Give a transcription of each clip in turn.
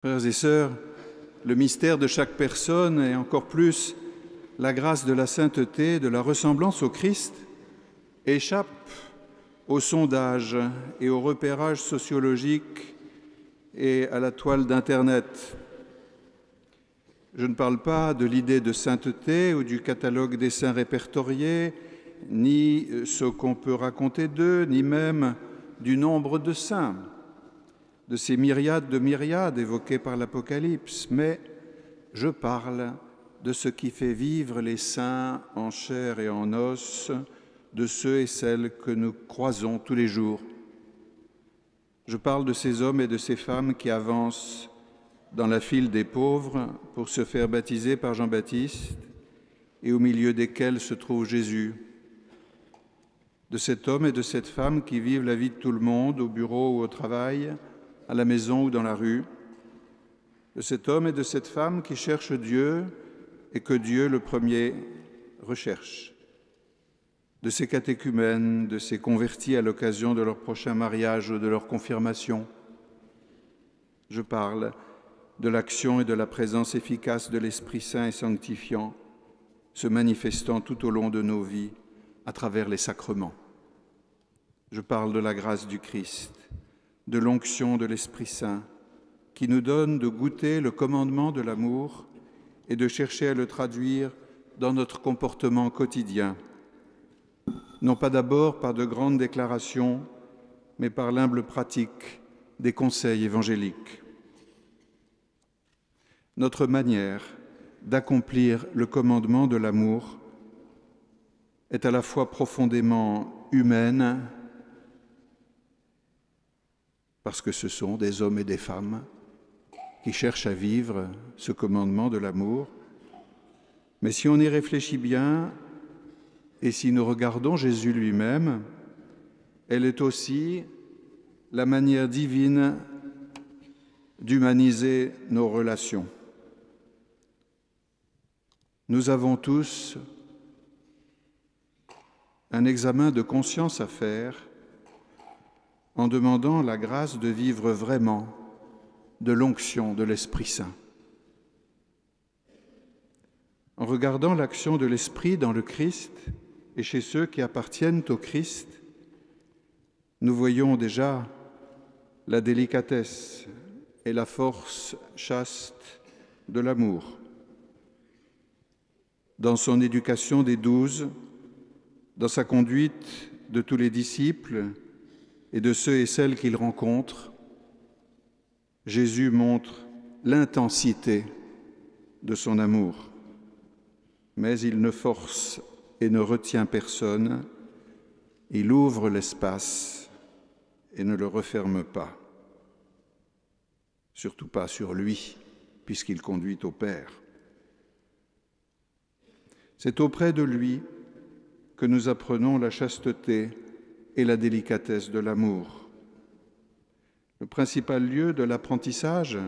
Frères et sœurs, le mystère de chaque personne et encore plus la grâce de la sainteté, de la ressemblance au Christ, échappe au sondage et au repérage sociologique et à la toile d'Internet. Je ne parle pas de l'idée de sainteté ou du catalogue des saints répertoriés, ni ce qu'on peut raconter d'eux, ni même du nombre de saints, de ces myriades de myriades évoquées par l'Apocalypse, mais je parle de ce qui fait vivre les saints en chair et en os, de ceux et celles que nous croisons tous les jours. Je parle de ces hommes et de ces femmes qui avancent dans la file des pauvres pour se faire baptiser par Jean-Baptiste et au milieu desquels se trouve Jésus. De cet homme et de cette femme qui vivent la vie de tout le monde, au bureau ou au travail, à la maison ou dans la rue, de cet homme et de cette femme qui cherchent Dieu et que Dieu, le premier, recherche, de ces catéchumènes, de ces convertis à l'occasion de leur prochain mariage ou de leur confirmation. Je parle de l'action et de la présence efficace de l'Esprit Saint et sanctifiant, se manifestant tout au long de nos vies à travers les sacrements. Je parle de la grâce du Christ, de l'onction de l'Esprit Saint, qui nous donne de goûter le commandement de l'amour et de chercher à le traduire dans notre comportement quotidien. Non pas d'abord par de grandes déclarations, mais par l'humble pratique des conseils évangéliques. Notre manière d'accomplir le commandement de l'amour est à la fois profondément humaine, parce que ce sont des hommes et des femmes qui cherchent à vivre ce commandement de l'amour. Mais si on y réfléchit bien, et si nous regardons Jésus lui-même, elle est aussi la manière divine d'humaniser nos relations. Nous avons tous un examen de conscience à faire en demandant la grâce de vivre vraiment de l'onction de l'Esprit Saint. En regardant l'action de l'Esprit dans le Christ et chez ceux qui appartiennent au Christ, nous voyons déjà la délicatesse et la force chaste de l'amour. Dans son éducation des 12, dans sa conduite de tous les disciples et de ceux et celles qu'il rencontre, Jésus montre l'intensité de son amour, mais il ne force et ne retient personne, il ouvre l'espace et ne le referme pas, surtout pas sur lui, puisqu'il conduit au Père. C'est auprès de lui que nous apprenons la chasteté et la délicatesse de l'amour. Le principal lieu de l'apprentissage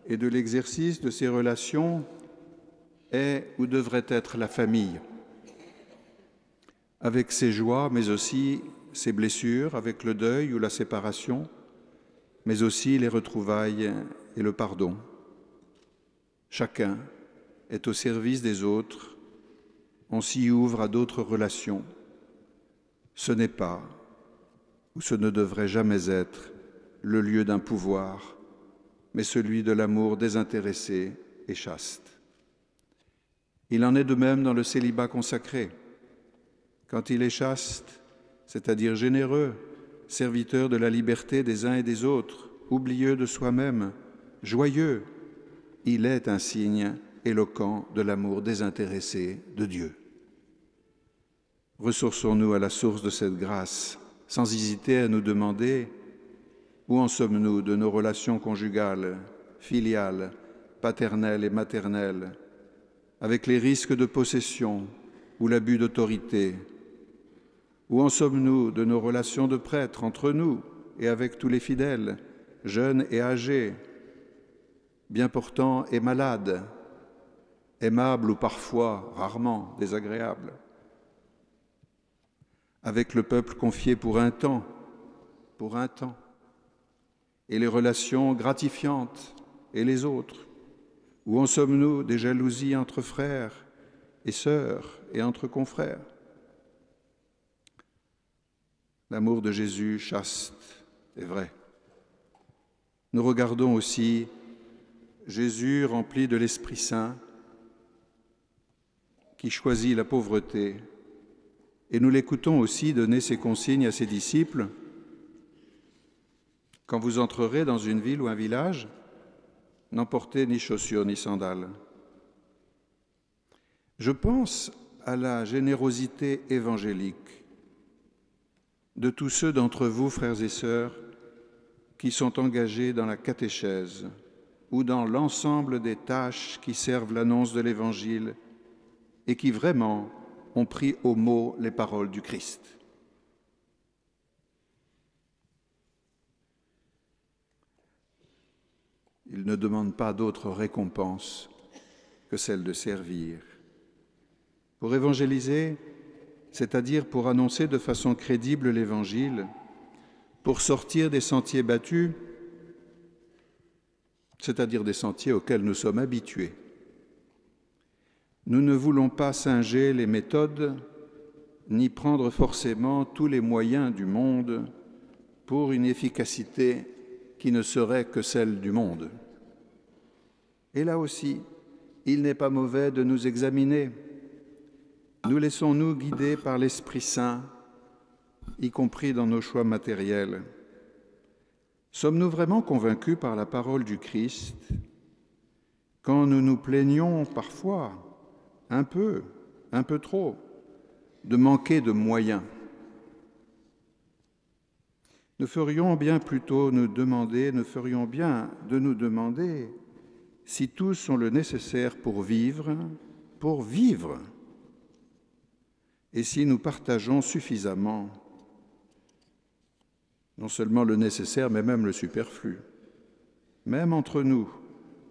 et de l'exercice de ces relations est ou devrait être la famille, avec ses joies, mais aussi ses blessures, avec le deuil ou la séparation, mais aussi les retrouvailles et le pardon. Chacun est au service des autres, on s'y ouvre à d'autres relations. Ce n'est pas, ou ce ne devrait jamais être, le lieu d'un pouvoir, mais celui de l'amour désintéressé et chaste. Il en est de même dans le célibat consacré. Quand il est chaste, c'est-à-dire généreux, serviteur de la liberté des uns et des autres, oublieux de soi-même, joyeux, il est un signe éloquent de l'amour désintéressé de Dieu. Ressourçons-nous à la source de cette grâce, sans hésiter à nous demander où en sommes-nous de nos relations conjugales, filiales, paternelles et maternelles, avec les risques de possession ou l'abus d'autorité? Où en sommes-nous de nos relations de prêtres entre nous et avec tous les fidèles, jeunes et âgés, bien portants et malades, aimables ou parfois, rarement, désagréables? Avec le peuple confié pour un temps, et les relations gratifiantes et les autres? Où en sommes-nous des jalousies entre frères et sœurs et entre confrères? L'amour de Jésus chaste est vrai. Nous regardons aussi Jésus rempli de l'Esprit Saint qui choisit la pauvreté, et nous l'écoutons aussi donner ses consignes à ses disciples. Quand vous entrerez dans une ville ou un village, n'emportez ni chaussures ni sandales. Je pense à la générosité évangélique de tous ceux d'entre vous, frères et sœurs, qui sont engagés dans la catéchèse ou dans l'ensemble des tâches qui servent l'annonce de l'Évangile et qui vraiment ont pris au mot les paroles du Christ. Ils ne demandent pas d'autre récompense que celle de servir. Pour évangéliser, c'est-à-dire pour annoncer de façon crédible l'Évangile, pour sortir des sentiers battus, c'est-à-dire des sentiers auxquels nous sommes habitués. Nous ne voulons pas singer les méthodes, ni prendre forcément tous les moyens du monde pour une efficacité qui ne serait que celle du monde. Et là aussi, il n'est pas mauvais de nous examiner. Nous laissons-nous guider par l'Esprit Saint, y compris dans nos choix matériels? Sommes-nous vraiment convaincus par la parole du Christ quand nous nous plaignons parfois, un peu trop, de manquer de moyens? Nous ferions bien de nous demander si tous ont le nécessaire pour vivre, et si nous partageons suffisamment non seulement le nécessaire, mais même le superflu. Même entre nous,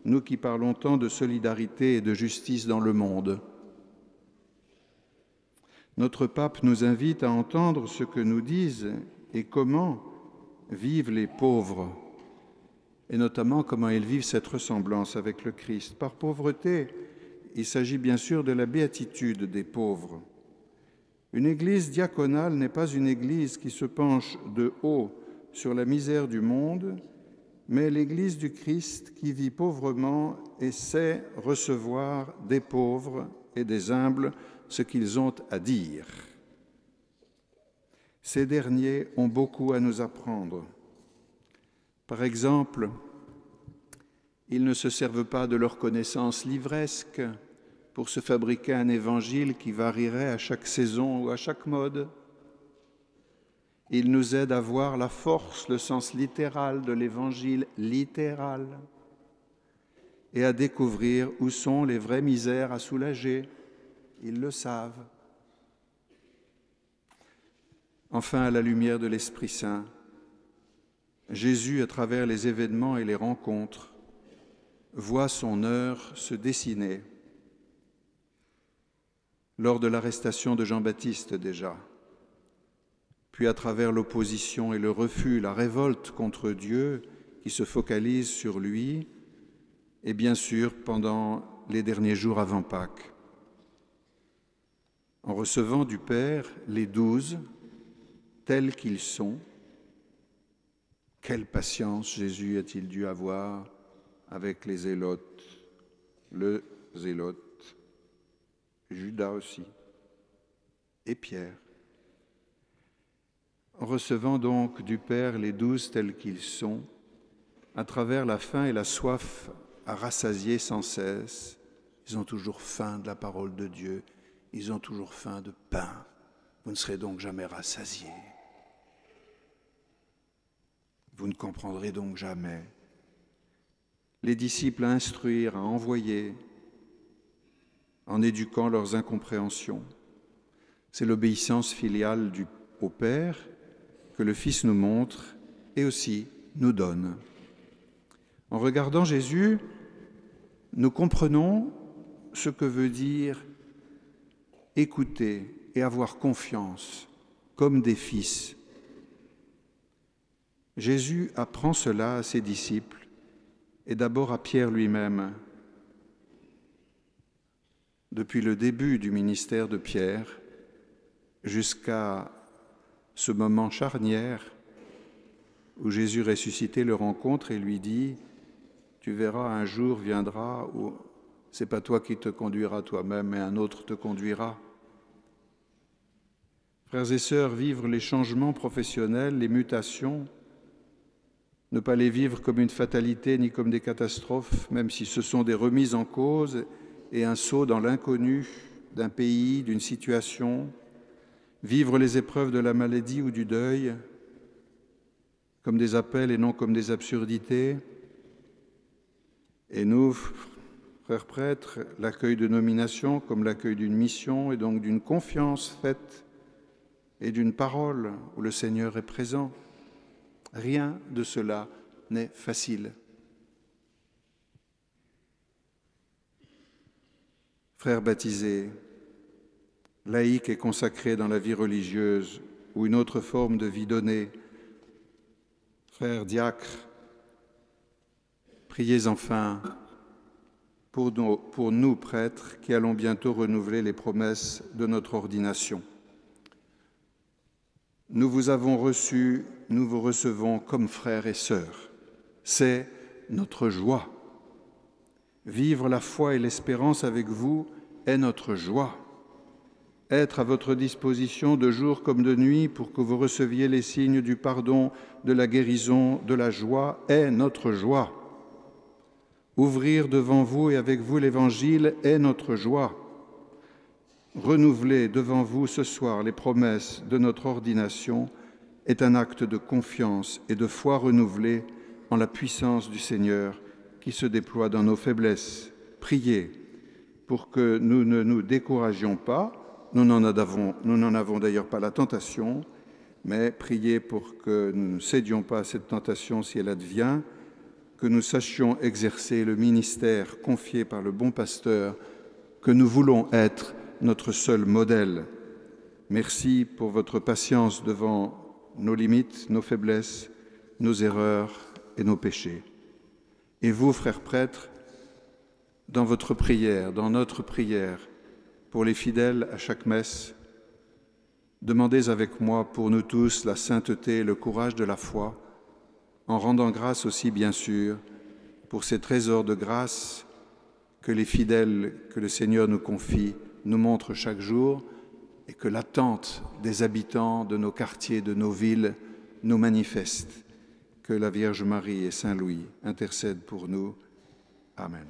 nous qui parlons tant de solidarité et de justice dans le monde. Notre pape nous invite à entendre ce que nous disent et comment vivent les pauvres, et notamment comment ils vivent cette ressemblance avec le Christ. Par pauvreté, il s'agit bien sûr de la béatitude des pauvres. Une église diaconale n'est pas une église qui se penche de haut sur la misère du monde, mais l'église du Christ qui vit pauvrement et sait recevoir des pauvres et des humbles ce qu'ils ont à dire. Ces derniers ont beaucoup à nous apprendre. Par exemple, ils ne se servent pas de leur connaissance livresque pour se fabriquer un évangile qui varierait à chaque saison ou à chaque mode. Ils nous aident à voir la force, le sens littéral de l'évangile littéral et à découvrir où sont les vraies misères à soulager. Ils le savent. Enfin, à la lumière de l'Esprit Saint, Jésus, à travers les événements et les rencontres, voit son heure se dessiner. Lors de l'arrestation de Jean-Baptiste déjà, puis à travers l'opposition et le refus, la révolte contre Dieu qui se focalise sur lui, et bien sûr pendant les derniers jours avant Pâques. En recevant du Père les 12, tels qu'ils sont, quelle patience Jésus a-t-il dû avoir avec les zélotes, le zélote, Judas aussi, et Pierre. En recevant donc du Père les 12 tels qu'ils sont, à travers la faim et la soif à rassasier sans cesse, ils ont toujours faim de la parole de Dieu, ils ont toujours faim de pain. Vous ne serez donc jamais rassasiés. Vous ne comprendrez donc jamais. Les disciples à instruire, à envoyer, en éduquant leurs incompréhensions. C'est l'obéissance filiale au Père que le Fils nous montre et aussi nous donne. En regardant Jésus, nous comprenons ce que veut dire écouter et avoir confiance comme des fils. Jésus apprend cela à ses disciples et d'abord à Pierre lui-même. Depuis le début du ministère de Pierre jusqu'à ce moment charnière où Jésus ressuscité le rencontre et lui dit « Tu verras, un jour viendra où c'est pas toi qui te conduiras toi-même, mais un autre te conduira. » Frères et sœurs, vivre les changements professionnels, les mutations, ne pas les vivre comme une fatalité ni comme des catastrophes, même si ce sont des remises en cause et un saut dans l'inconnu d'un pays, d'une situation, vivre les épreuves de la maladie ou du deuil comme des appels et non comme des absurdités. Et nous, frères prêtres, l'accueil de nomination comme l'accueil d'une mission et donc d'une confiance faite et d'une parole où le Seigneur est présent. Rien de cela n'est facile. Frères baptisés, laïcs et consacrés dans la vie religieuse ou une autre forme de vie donnée, frères diacres, priez enfin pour nous prêtres qui allons bientôt renouveler les promesses de notre ordination. Nous vous avons reçus, nous vous recevons comme frères et sœurs. C'est notre joie. Vivre la foi et l'espérance avec vous est notre joie. Être à votre disposition de jour comme de nuit pour que vous receviez les signes du pardon, de la guérison, de la joie est notre joie. Ouvrir devant vous et avec vous l'Évangile est notre joie. Renouveler devant vous ce soir les promesses de notre ordination est un acte de confiance et de foi renouvelée en la puissance du Seigneur qui se déploie dans nos faiblesses. Priez pour que nous ne nous découragions pas, nous n'en avons d'ailleurs pas la tentation, mais priez pour que nous ne cédions pas à cette tentation si elle advient, que nous sachions exercer le ministère confié par le bon pasteur, que nous voulons être notre seul modèle. Merci pour votre patience devant nos limites, nos faiblesses, nos erreurs et nos péchés. Et vous, frères prêtres, dans votre prière, dans notre prière, pour les fidèles à chaque messe, demandez avec moi pour nous tous la sainteté et le courage de la foi, en rendant grâce aussi, bien sûr, pour ces trésors de grâce que les fidèles que le Seigneur nous confie nous montrent chaque jour et que l'attente des habitants de nos quartiers, de nos villes, nous manifeste. Que la Vierge Marie et Saint Louis intercèdent pour nous. Amen.